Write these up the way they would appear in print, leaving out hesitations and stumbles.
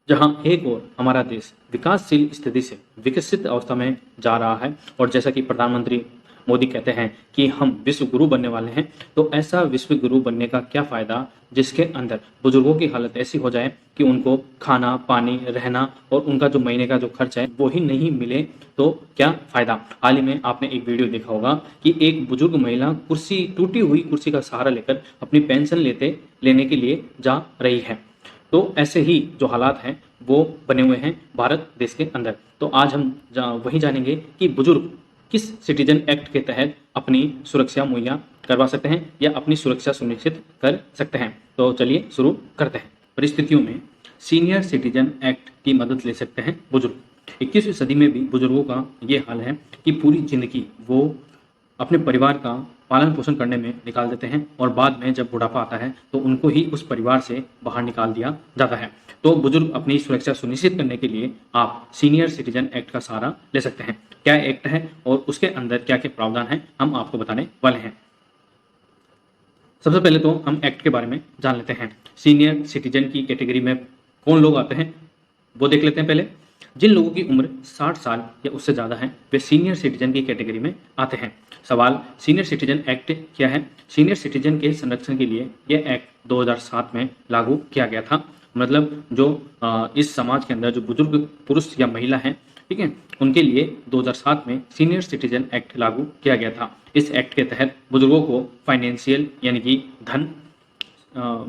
जहां एक ओर हमारा देश विकासशील स्थिति से विकसित अवस्था में जा रहा है और जैसा कि प्रधानमंत्री मोदी कहते हैं कि हम विश्व गुरु बनने वाले हैं, तो ऐसा विश्व गुरु बनने का क्या फ़ायदा जिसके अंदर बुजुर्गों की हालत ऐसी हो जाए कि उनको खाना, पानी, रहना और उनका जो महीने का जो खर्च है वो ही नहीं मिले, तो क्या फ़ायदा। हाल ही में आपने एक वीडियो देखा होगा कि एक बुजुर्ग महिला टूटी हुई कुर्सी का सहारा लेकर अपनी पेंशन लेने के लिए जा रही है। तो ऐसे ही जो हालात हैं वो बने हुए हैं भारत देश के अंदर। तो आज हम वही जानेंगे कि बुजुर्ग किस सिटीजन एक्ट के तहत अपनी सुरक्षा मुहैया करवा सकते हैं या अपनी सुरक्षा सुनिश्चित कर सकते हैं। तो चलिए शुरू करते हैं। परिस्थितियों में सीनियर सिटीजन एक्ट की मदद ले सकते हैं बुजुर्ग। 21वीं सदी में भी बुजुर्गों का ये हाल है कि पूरी जिंदगी वो अपने परिवार का पालन पोषण करने में निकाल देते हैं और बाद में जब बुढ़ापा आता है तो उनको ही उस परिवार से बाहर निकाल दिया जाता है। तो बुजुर्ग अपनी सुरक्षा सुनिश्चित करने के लिए आप सीनियर सिटीजन एक्ट का सहारा ले सकते हैं। क्या एक्ट है और उसके अंदर क्या क्या प्रावधान है, हम आपको बताने वाले हैं। सबसे पहले तो हम एक्ट के बारे में जान लेते हैं। सीनियर सिटीजन की कैटेगरी में कौन लोग आते हैं वो देख लेते हैं। पहले जिन लोगों की उम्र 60 साल या उससे ज़्यादा है वे सीनियर सिटीजन की कैटेगरी में आते हैं। सवाल, सीनियर सिटीजन एक्ट क्या है? सीनियर सिटीजन के संरक्षण के लिए यह एक्ट 2007 में लागू किया गया था। मतलब जो इस समाज के अंदर जो बुजुर्ग पुरुष या महिला हैं, ठीक है, उनके लिए 2007 में सीनियर सिटीजन एक्ट लागू किया गया था। इस एक्ट के तहत बुजुर्गों को फाइनेंशियल यानी कि धन,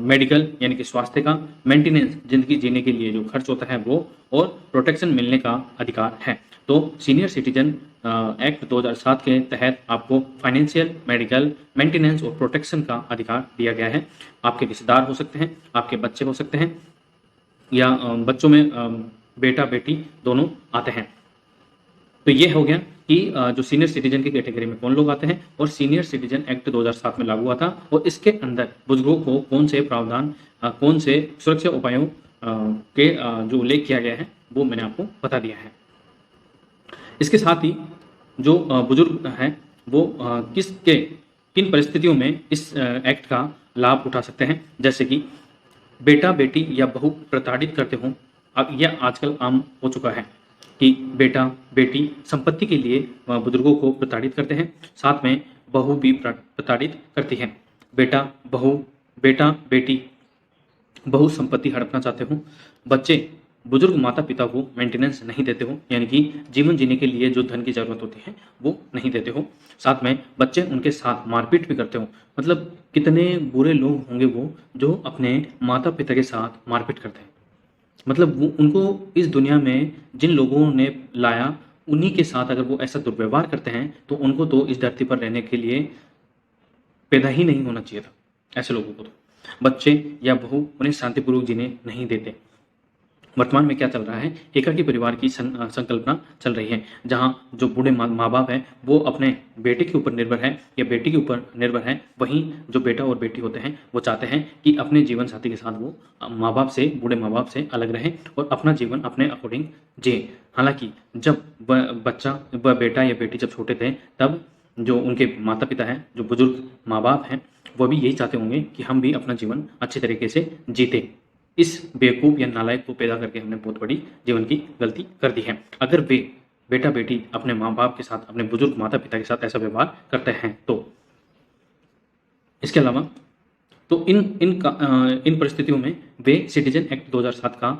मेडिकल यानी कि स्वास्थ्य का, मेंटेनेंस जिंदगी जीने के लिए जो खर्च होता है वो, और प्रोटेक्शन मिलने का अधिकार है। तो सीनियर सिटीजन एक्ट 2007 के तहत आपको फाइनेंशियल, मेडिकल, मेंटेनेंस और प्रोटेक्शन का अधिकार दिया गया है। आपके रिश्तेदार हो सकते हैं, आपके बच्चे हो सकते हैं, या बच्चों में बेटा बेटी दोनों आते हैं। तो ये हो गया कि जो सीनियर सिटीजन की कैटेगरी में कौन लोग आते हैं, और सीनियर सिटीजन एक्ट 2007 में लागू हुआ था और इसके अंदर बुजुर्गों को कौन से प्रावधान, कौन से सुरक्षा उपायों के जो उल्लेख किया गया है वो मैंने आपको बता दिया है। इसके साथ ही जो बुजुर्ग हैं वो किन परिस्थितियों में इस एक्ट का लाभ उठा सकते हैं, जैसे कि बेटा बेटी या बहू प्रताड़ित करते हों। अब यह आजकल आम हो चुका है कि बेटा बेटी संपत्ति के लिए बुजुर्गों को प्रताड़ित करते हैं, साथ में बहू भी प्रताड़ित करती है। बेटा बेटी बहू संपत्ति हड़पना चाहते हो, बच्चे बुजुर्ग माता पिता को मेंटेनेंस नहीं देते हो, यानी कि जीवन जीने के लिए जो धन की जरूरत होती है वो नहीं देते हो, साथ में बच्चे उनके साथ मारपीट भी करते हो। मतलब कितने बुरे लोग होंगे वो जो अपने माता पिता के साथ मारपीट करते हैं। मतलब वो उनको इस दुनिया में जिन लोगों ने लाया उन्हीं के साथ अगर वो ऐसा दुर्व्यवहार करते हैं तो उनको तो इस धरती पर रहने के लिए पैदा ही नहीं होना चाहिए था। ऐसे लोगों को तो बच्चे या बहू उन्हें शांतिपूर्वक जीने नहीं देते। वर्तमान में क्या चल रहा है, एकाकी परिवार की संकल्पना चल रही है, जहां जो बूढ़े माँ बाप हैं वो अपने बेटे के ऊपर निर्भर है या बेटी के ऊपर निर्भर है, वहीं जो बेटा और बेटी होते हैं वो चाहते हैं कि अपने जीवन साथी के साथ वो बूढ़े माँ बाप से अलग रहें और अपना जीवन अपने अकॉर्डिंग जिए। हालांकि जब वह बेटा या बेटी जब छोटे थे तब जो उनके माता पिता हैं, जो बुजुर्ग माँ बाप हैं, वो भी यही चाहते होंगे कि हम भी अपना जीवन अच्छे तरीके से जीते। इस बेवकूफ़ या नालायक को पैदा करके हमने बहुत बड़ी जीवन की गलती कर दी है। अगर वे बेटा बेटी अपने माँ बाप के साथ, अपने बुजुर्ग माता पिता के साथ ऐसा व्यवहार करते हैं तो इसके अलावा तो इन परिस्थितियों में वे सिटीजन एक्ट 2007 का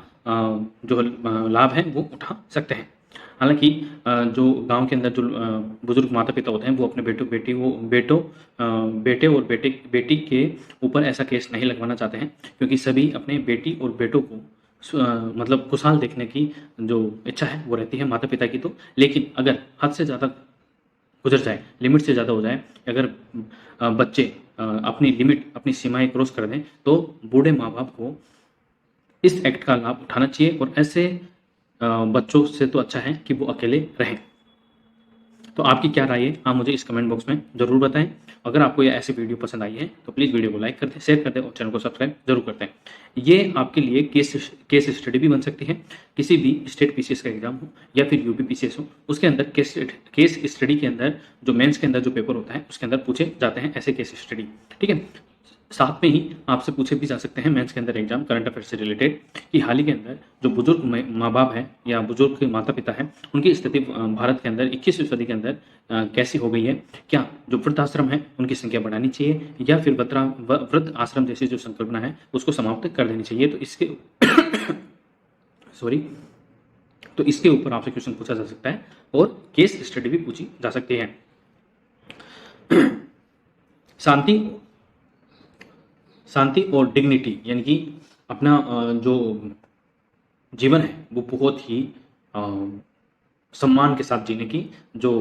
जो लाभ है वो उठा सकते हैं। हालांकि जो गांव के अंदर जो बुजुर्ग माता पिता होते हैं वो अपने बेटे और बेटी के ऊपर ऐसा केस नहीं लगवाना चाहते हैं, क्योंकि सभी अपने बेटी और बेटों को मतलब खुशहाल देखने की जो इच्छा है वो रहती है माता पिता की। तो लेकिन अगर हद से ज़्यादा गुजर जाए, लिमिट से ज़्यादा हो जाए, अगर बच्चे अपनी लिमिट, अपनी सीमाएं क्रॉस कर दें, तो बूढ़े माँ बाप को इस एक्ट का लाभ उठाना चाहिए और ऐसे बच्चों से तो अच्छा है कि वो अकेले रहें। तो आपकी क्या राय है, आप मुझे इस कमेंट बॉक्स में ज़रूर बताएं। अगर आपको ये ऐसी वीडियो पसंद आई है तो प्लीज़ वीडियो को लाइक कर दें, शेयर कर दें और चैनल को सब्सक्राइब जरूर कर दें। ये आपके लिए केस स्टडी भी बन सकती है। किसी भी स्टेट पीसीएस का एग्जाम हो या फिर यूपी पीसीएस हो, उसके अंदर केस स्टडी के अंदर जो मेंस के अंदर जो पेपर होता है उसके अंदर पूछे जाते हैं ऐसे केस स्टडी। ठीक है, साथ में ही आपसे पूछे भी जा सकते हैं मेंस के अंदर एग्जाम करंट अफेयर से रिलेटेड कि हाल ही के अंदर जो बुजुर्ग माँ बाप हैं या बुजुर्ग के माता पिता हैं उनकी स्थिति भारत के अंदर 21वीं सदी के अंदर कैसी हो गई है। क्या जो वृद्धाश्रम है उनकी संख्या बढ़ानी चाहिए या फिर वृद्ध आश्रम जैसी जो संकल्पना है उसको समाप्त कर देनी चाहिए। तो इसके सॉरी तो इसके ऊपर आपसे क्वेश्चन पूछा जा सकता है और केस स्टडी भी पूछी जा सकती है। शांति और डिग्निटी यानी कि अपना जो जीवन है वो बहुत ही सम्मान के साथ जीने की जो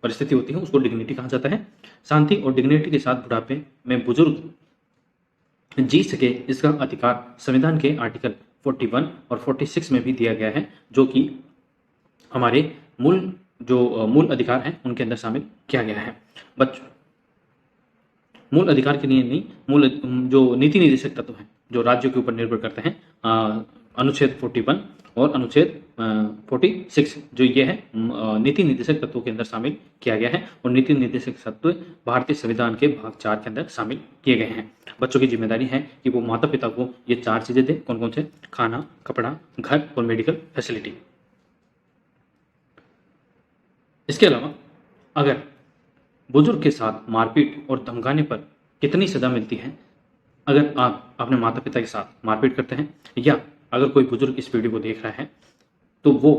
परिस्थिति होती है उसको डिग्निटी कहा जाता है। शांति और डिग्निटी के साथ बुढ़ापे में बुजुर्ग जी सके इसका अधिकार संविधान के आर्टिकल 41 और 46 में भी दिया गया है, जो कि हमारे मूल अधिकार हैं उनके अंदर शामिल किया गया है। बच्चों मूल अधिकार के लिए नहीं, मूल जो नीति निर्देशक तत्व हैं जो राज्यों के ऊपर निर्भर करते हैं, अनुच्छेद 41 और अनुच्छेद 46 जो ये है नीति निर्देशक तत्वों के अंदर शामिल किया गया है और नीति निर्देशक तत्व भारतीय संविधान के भाग 4 के अंदर शामिल किए गए हैं। बच्चों की जिम्मेदारी है कि वो माता पिता को ये 4 चीजें दें। कौन कौन से? खाना, कपड़ा, घर और मेडिकल फैसिलिटी। इसके अलावा अगर बुजुर्ग के साथ मारपीट और धमकाने पर कितनी सजा मिलती है? अगर आप अपने माता पिता के साथ मारपीट करते हैं या अगर कोई बुजुर्ग इस वीडियो को देख रहा है तो वो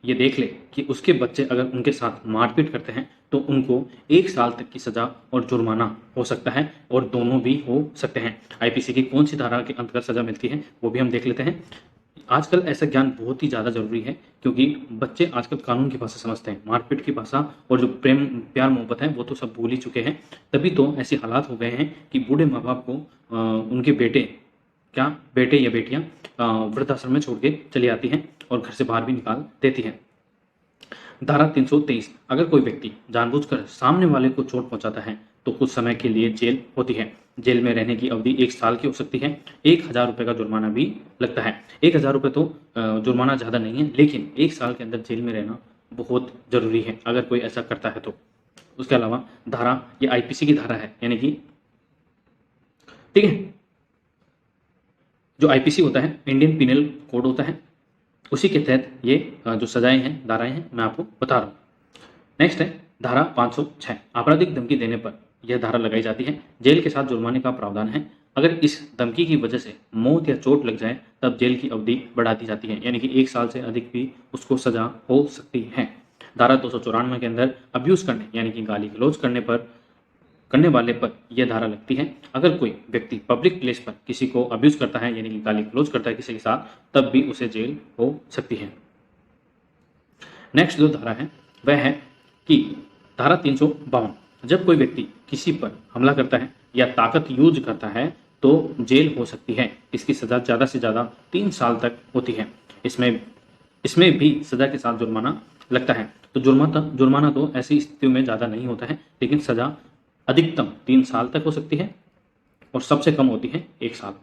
ये देख ले कि उसके बच्चे अगर उनके साथ मारपीट करते हैं तो उनको 1 साल तक की सजा और जुर्माना हो सकता है और दोनों भी हो सकते हैं। आईपीसी की कौन सी धारा के अंतर्गत सजा मिलती है वो भी हम देख लेते हैं। आजकल ऐसा ज्ञान बहुत ही ज़्यादा जरूरी है क्योंकि बच्चे आजकल कानून की भाषा समझते हैं, मारपीट की भाषा और जो प्रेम प्यार मोहब्बत है वो तो सब भूल ही चुके हैं। तभी तो ऐसे हालात हो गए हैं कि बूढ़े माँ बाप को उनके बेटे या बेटियां वृद्धाश्रम में छोड़ के चली आती हैं और घर से बाहर भी निकाल देती हैं। धारा 323, अगर कोई व्यक्ति जानबूझकर सामने वाले को चोट पहुंचाता है तो कुछ समय के लिए जेल होती है। जेल में रहने की अवधि 1 साल की हो सकती है। 1000 रुपये का जुर्माना भी लगता है। 1000 रुपये तो जुर्माना ज़्यादा नहीं है, लेकिन 1 साल के अंदर जेल में रहना बहुत ज़रूरी है अगर कोई ऐसा करता है तो। उसके अलावा धारा ये आईपीसी की धारा है, यानी कि ठीक है, जो आईपीसी होता है इंडियन पिनल कोड होता है, उसी के तहत ये जो सजाएं हैं, धाराएं हैं, मैं आपको बता रहा हूँ। नेक्स्ट है धारा 506, आपराधिक धमकी देने पर यह धारा लगाई जाती है। जेल के साथ जुर्माने का प्रावधान है। अगर इस धमकी की वजह से मौत या चोट लग जाए तब जेल की अवधि बढ़ा दी जाती है, यानी कि 1 साल से अधिक भी उसको सजा हो सकती है। धारा 294 के अंदर अब्यूज करने यानी कि गाली गलौज करने वाले पर यह धारा लगती है। अगर कोई व्यक्ति पब्लिक प्लेस पर किसी को अब्यूज करता है यानी कि गाली गलौज करता है किसी के साथ, तब भी उसे जेल हो सकती है। नेक्स्ट जो धारा है वह है कि धारा 352, जब कोई व्यक्ति किसी पर हमला करता है या ताकत यूज करता है तो जेल हो सकती है। इसकी सजा ज़्यादा से ज़्यादा 3 साल तक होती है। इसमें भी सजा के साथ जुर्माना लगता है। तो जुर्माना तो ऐसी स्थितियों में ज़्यादा नहीं होता है, लेकिन सजा अधिकतम 3 साल तक हो सकती है और सबसे कम होती है 1 साल।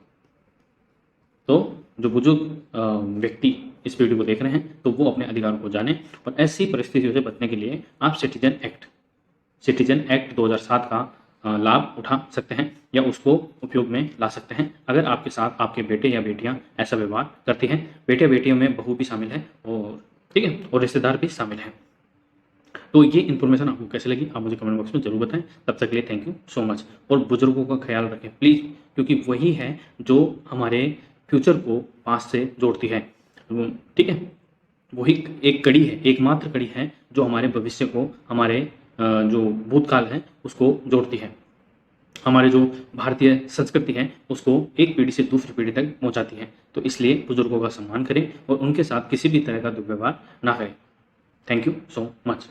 तो जो बुजुर्ग व्यक्ति इस वीडियो को देख रहे हैं तो वो अपने अधिकारों को जाने और ऐसी परिस्थितियों से बचने के लिए आप सिटीजन एक्ट 2007 का लाभ उठा सकते हैं या उसको उपयोग में ला सकते हैं। अगर आपके साथ आपके बेटे या बेटियां ऐसा व्यवहार करती हैं, बेटे बेटियों में बहू भी शामिल है और ठीक है और रिश्तेदार भी शामिल हैं। तो ये इन्फॉर्मेशन आपको कैसे लगी आप मुझे कमेंट बॉक्स में जरूर बताएं। तब तक के लिए थैंक यू सो मच। और बुजुर्गों का ख्याल रखें प्लीज़, क्योंकि वही है जो हमारे फ्यूचर को पास्ट से जोड़ती है। ठीक है, वही एक कड़ी है, एकमात्र कड़ी है जो हमारे भविष्य को, हमारे जो भूतकाल है उसको जोड़ती है। हमारे जो भारतीय संस्कृति है उसको एक पीढ़ी से दूसरी पीढ़ी तक पहुंचाती है। तो इसलिए बुजुर्गों का सम्मान करें और उनके साथ किसी भी तरह का दुर्व्यवहार ना करें। Thank you so much.